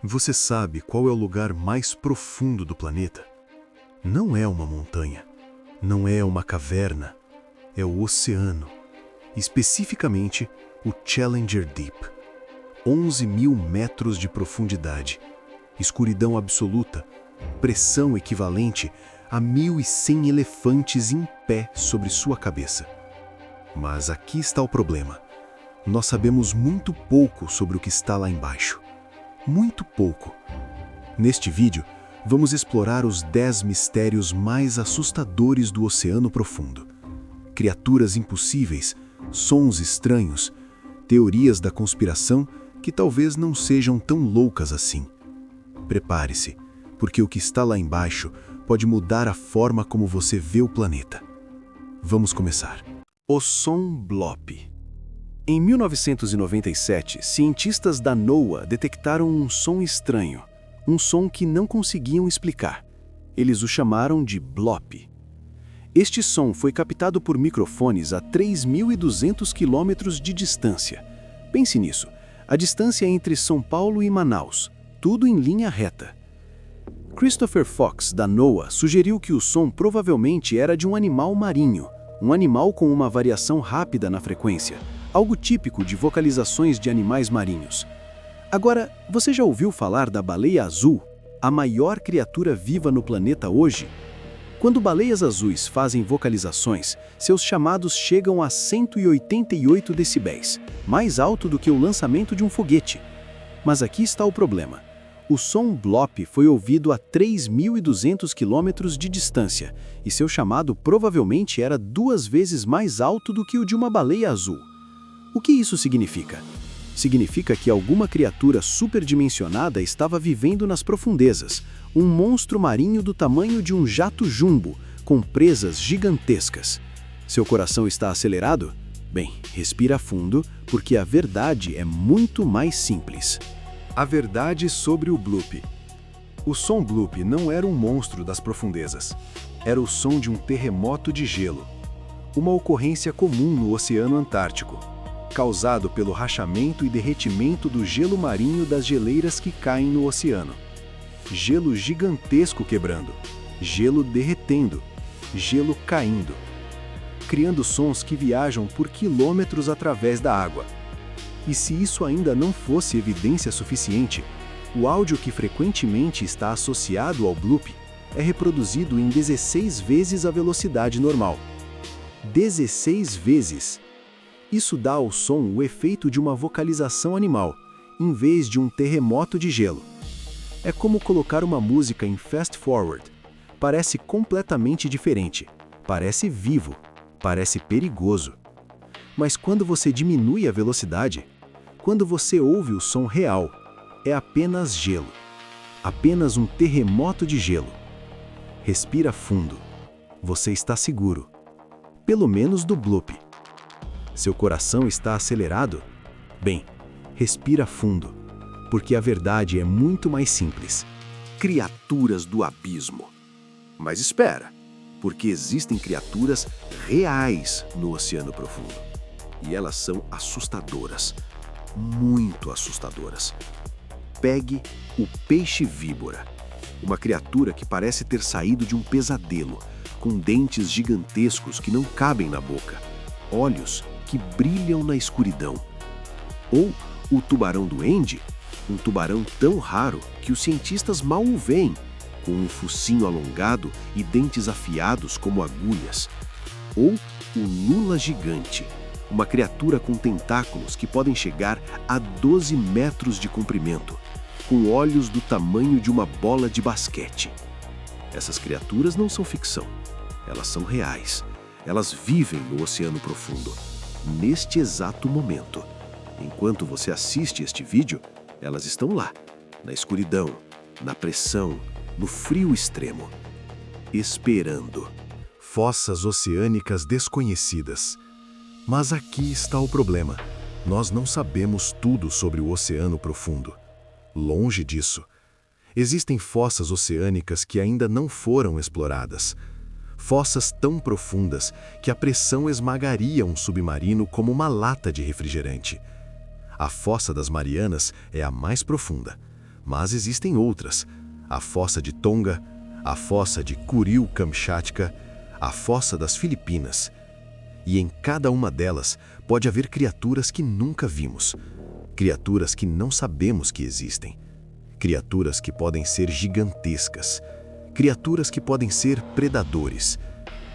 Você sabe qual é o lugar mais profundo do planeta? Não é uma montanha, não é uma caverna, é o oceano. Especificamente, o Challenger Deep. 11.000 metros de profundidade, escuridão absoluta, pressão equivalente a 1.100 elefantes em pé sobre sua cabeça. Mas aqui está o problema. Nós sabemos muito pouco sobre o que está lá embaixo. Muito pouco. Neste vídeo, vamos explorar os 10 mistérios mais assustadores do oceano profundo. Criaturas impossíveis, sons estranhos, teorias da conspiração que talvez não sejam tão loucas assim. Prepare-se, porque o que está lá embaixo pode mudar a forma como você vê o planeta. Vamos começar. O som Blop. Em 1997, cientistas da NOAA detectaram um som estranho, um som que não conseguiam explicar. Eles o chamaram de Blop. Este som foi captado por microfones a 3.200 quilômetros de distância. Pense nisso, a distância entre São Paulo e Manaus, tudo em linha reta. Christopher Fox, da NOAA, sugeriu que o som provavelmente era de um animal marinho, um animal com uma variação rápida na frequência, algo típico de vocalizações de animais marinhos. Agora, você já ouviu falar da baleia azul, a maior criatura viva no planeta hoje? Quando baleias azuis fazem vocalizações, seus chamados chegam a 188 decibéis, mais alto do que o lançamento de um foguete. Mas aqui está o problema. O som Blop foi ouvido a 3.200 quilômetros de distância, e seu chamado provavelmente era 2 vezes mais alto do que o de uma baleia azul. O que isso significa? Significa que alguma criatura superdimensionada estava vivendo nas profundezas, um monstro marinho do tamanho de um jato jumbo, com presas gigantescas. Seu coração está acelerado? Bem, respira fundo, porque a verdade é muito mais simples. A verdade sobre o Bloop. O som Bloop não era um monstro das profundezas. Era o som de um terremoto de gelo. Uma ocorrência comum no Oceano Antártico, causado pelo rachamento e derretimento do gelo marinho das geleiras que caem no oceano. Gelo gigantesco quebrando, gelo derretendo, gelo caindo, criando sons que viajam por quilômetros através da água. E se isso ainda não fosse evidência suficiente, o áudio que frequentemente está associado ao Bloop é reproduzido em 16 vezes a velocidade normal. 16 vezes! Isso dá ao som o efeito de uma vocalização animal, em vez de um terremoto de gelo. É como colocar uma música em fast forward. Parece completamente diferente, parece vivo, parece perigoso. Mas quando você diminui a velocidade, quando você ouve o som real, é apenas gelo. Apenas um terremoto de gelo. Respira fundo. Você está seguro. Pelo menos do Bloop. Seu coração está acelerado? Bem, respira fundo, porque a verdade é muito mais simples. Criaturas do abismo. Mas espera, porque existem criaturas reais no oceano profundo. E elas são assustadoras, muito assustadoras. Pegue o peixe-víbora, uma criatura que parece ter saído de um pesadelo, com dentes gigantescos que não cabem na boca, olhos que brilham na escuridão. Ou o tubarão-duende, um tubarão tão raro que os cientistas mal o veem, com um focinho alongado e dentes afiados como agulhas. Ou o lula gigante, uma criatura com tentáculos que podem chegar a 12 metros de comprimento, com olhos do tamanho de uma bola de basquete. Essas criaturas não são ficção, elas são reais. Elas vivem no oceano profundo. Neste exato momento. Enquanto você assiste este vídeo, elas estão lá, na escuridão, na pressão, no frio extremo, esperando. Fossas oceânicas desconhecidas. Mas aqui está o problema. Nós não sabemos tudo sobre o oceano profundo. Longe disso. Existem fossas oceânicas que ainda não foram exploradas. Fossas tão profundas que a pressão esmagaria um submarino como uma lata de refrigerante. A Fossa das Marianas é a mais profunda, mas existem outras. A Fossa de Tonga, a Fossa de Kuril-Kamchatka, a Fossa das Filipinas. E em cada uma delas pode haver criaturas que nunca vimos, criaturas que não sabemos que existem, criaturas que podem ser gigantescas, criaturas que podem ser predadores,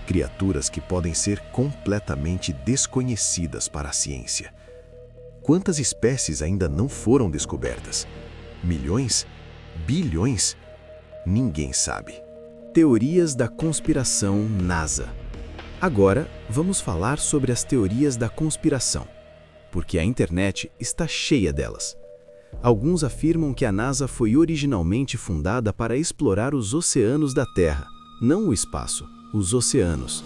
criaturas que podem ser completamente desconhecidas para a ciência. Quantas espécies ainda não foram descobertas? Milhões? Bilhões? Ninguém sabe. Teorias da conspiração NASA. Agora, vamos falar sobre as teorias da conspiração, porque a internet está cheia delas. Alguns afirmam que a NASA foi originalmente fundada para explorar os oceanos da Terra, não o espaço, os oceanos.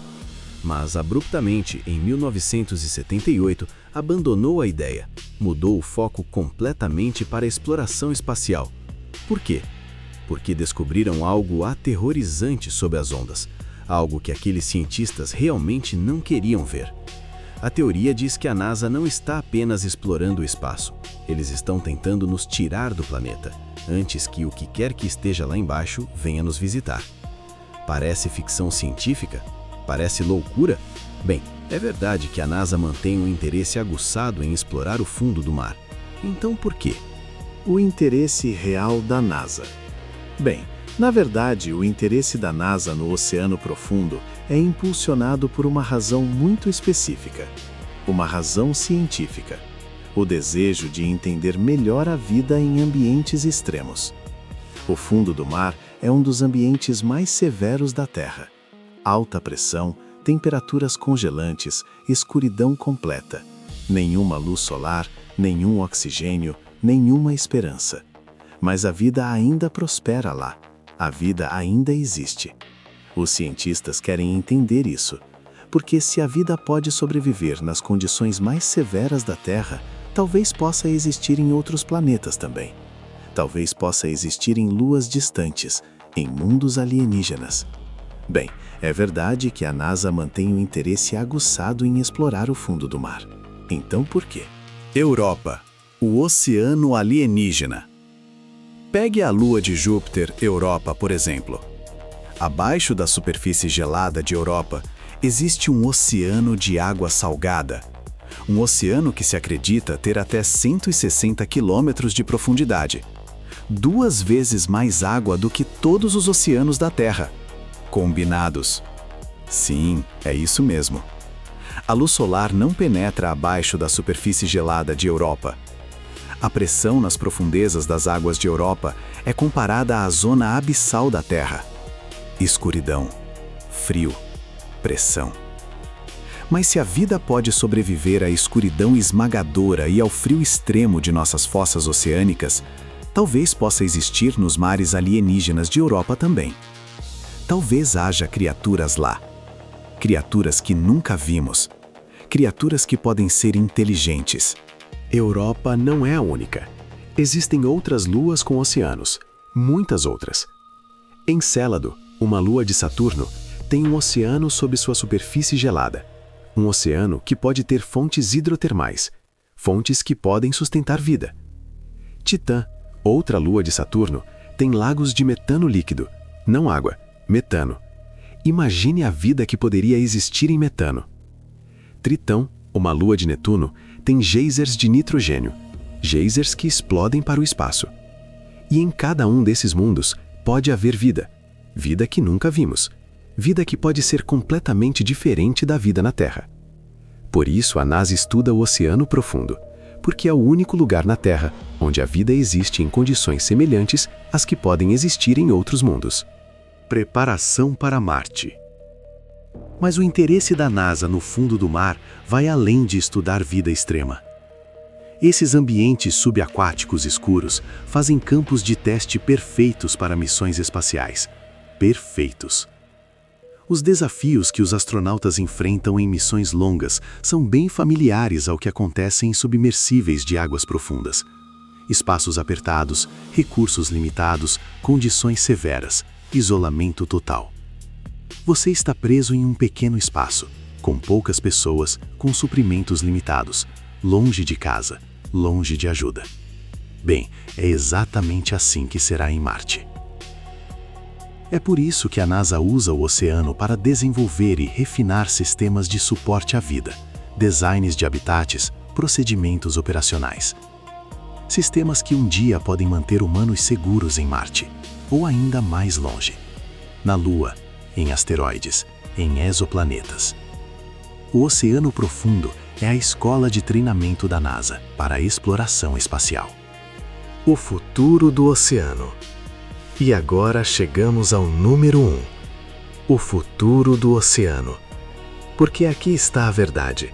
Mas, abruptamente, em 1978, abandonou a ideia, mudou o foco completamente para a exploração espacial. Por quê? Porque descobriram algo aterrorizante sob as ondas, algo que aqueles cientistas realmente não queriam ver. A teoria diz que a NASA não está apenas explorando o espaço, eles estão tentando nos tirar do planeta, antes que o que quer que esteja lá embaixo venha nos visitar. Parece ficção científica? Parece loucura? Bem, é verdade que a NASA mantém um interesse aguçado em explorar o fundo do mar. Então por quê? O interesse real da NASA. Bem, na verdade, o interesse da NASA no oceano profundo é impulsionado por uma razão muito específica, uma razão científica, o desejo de entender melhor a vida em ambientes extremos. O fundo do mar é um dos ambientes mais severos da Terra. Alta pressão, temperaturas congelantes, escuridão completa. Nenhuma luz solar, nenhum oxigênio, nenhuma esperança. Mas a vida ainda prospera lá. A vida ainda existe. Os cientistas querem entender isso, porque se a vida pode sobreviver nas condições mais severas da Terra, talvez possa existir em outros planetas também. Talvez possa existir em luas distantes, em mundos alienígenas. Bem, é verdade que a NASA mantém um interesse aguçado em explorar o fundo do mar. Então por quê? Europa, o oceano alienígena. Pegue a lua de Júpiter, Europa, por exemplo. Abaixo da superfície gelada de Europa, existe um oceano de água salgada. Um oceano que se acredita ter até 160 quilômetros de profundidade. 2 vezes mais água do que todos os oceanos da Terra. Combinados. Sim, é isso mesmo. A luz solar não penetra abaixo da superfície gelada de Europa. A pressão nas profundezas das águas de Europa é comparada à zona abissal da Terra. Escuridão, frio, pressão. Mas se a vida pode sobreviver à escuridão esmagadora e ao frio extremo de nossas fossas oceânicas, talvez possa existir nos mares alienígenas de Europa também. Talvez haja criaturas lá. Criaturas que nunca vimos. Criaturas que podem ser inteligentes. Europa não é a única. Existem outras luas com oceanos, muitas outras. Encélado, uma lua de Saturno, tem um oceano sob sua superfície gelada. Um oceano que pode ter fontes hidrotermais, fontes que podem sustentar vida. Titã, outra lua de Saturno, tem lagos de metano líquido, não água, metano. Imagine a vida que poderia existir em metano. Tritão, uma lua de Netuno, tem geysers de nitrogênio, geysers que explodem para o espaço. E em cada um desses mundos pode haver vida, vida que nunca vimos, vida que pode ser completamente diferente da vida na Terra. Por isso a NASA estuda o oceano profundo, porque é o único lugar na Terra onde a vida existe em condições semelhantes às que podem existir em outros mundos. Preparação para Marte. Mas o interesse da NASA no fundo do mar vai além de estudar vida extrema. Esses ambientes subaquáticos escuros fazem campos de teste perfeitos para missões espaciais. Perfeitos. Os desafios que os astronautas enfrentam em missões longas são bem familiares ao que acontece em submersíveis de águas profundas. Espaços apertados, recursos limitados, condições severas, isolamento total. Você está preso em um pequeno espaço, com poucas pessoas, com suprimentos limitados, longe de casa, longe de ajuda. Bem, é exatamente assim que será em Marte. É por isso que a NASA usa o oceano para desenvolver e refinar sistemas de suporte à vida, designs de habitats, procedimentos operacionais. Sistemas que um dia podem manter humanos seguros em Marte, ou ainda mais longe, na Lua, em asteroides, em exoplanetas. O Oceano Profundo é a escola de treinamento da NASA para a exploração espacial. O futuro do oceano. E agora chegamos ao número 1. O futuro do oceano. Porque aqui está a verdade.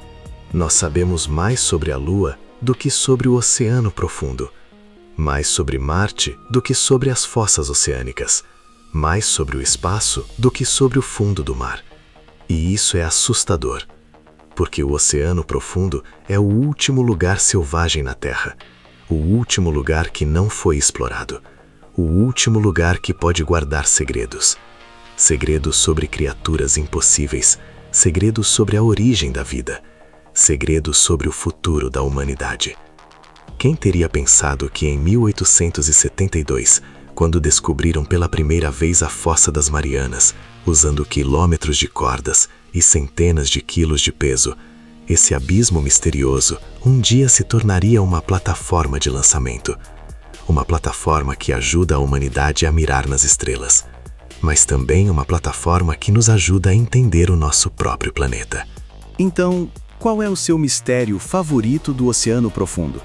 Nós sabemos mais sobre a Lua do que sobre o Oceano Profundo. Mais sobre Marte do que sobre as fossas oceânicas. Mais sobre o espaço do que sobre o fundo do mar. E isso é assustador. Porque o Oceano Profundo é o último lugar selvagem na Terra. O último lugar que não foi explorado. O último lugar que pode guardar segredos. Segredos sobre criaturas impossíveis. Segredos sobre a origem da vida. Segredos sobre o futuro da humanidade. Quem teria pensado que em 1872, quando descobriram pela primeira vez a Fossa das Marianas, usando quilômetros de cordas e centenas de quilos de peso, esse abismo misterioso um dia se tornaria uma plataforma de lançamento. Uma plataforma que ajuda a humanidade a mirar nas estrelas, mas também uma plataforma que nos ajuda a entender o nosso próprio planeta. Então, qual é o seu mistério favorito do Oceano Profundo?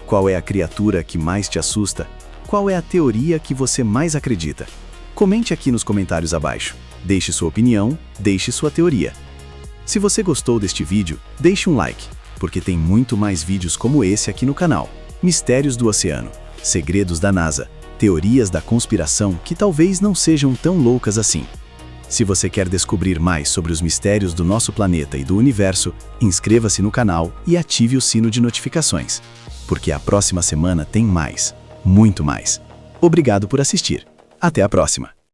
Qual é a criatura que mais te assusta? Qual é a teoria que você mais acredita? Comente aqui nos comentários abaixo. Deixe sua opinião, deixe sua teoria. Se você gostou deste vídeo, deixe um like, porque tem muito mais vídeos como esse aqui no canal. Mistérios do Oceano, segredos da NASA, teorias da conspiração que talvez não sejam tão loucas assim. Se você quer descobrir mais sobre os mistérios do nosso planeta e do universo, inscreva-se no canal e ative o sino de notificações, porque a próxima semana tem mais, muito mais. Obrigado por assistir. Até a próxima!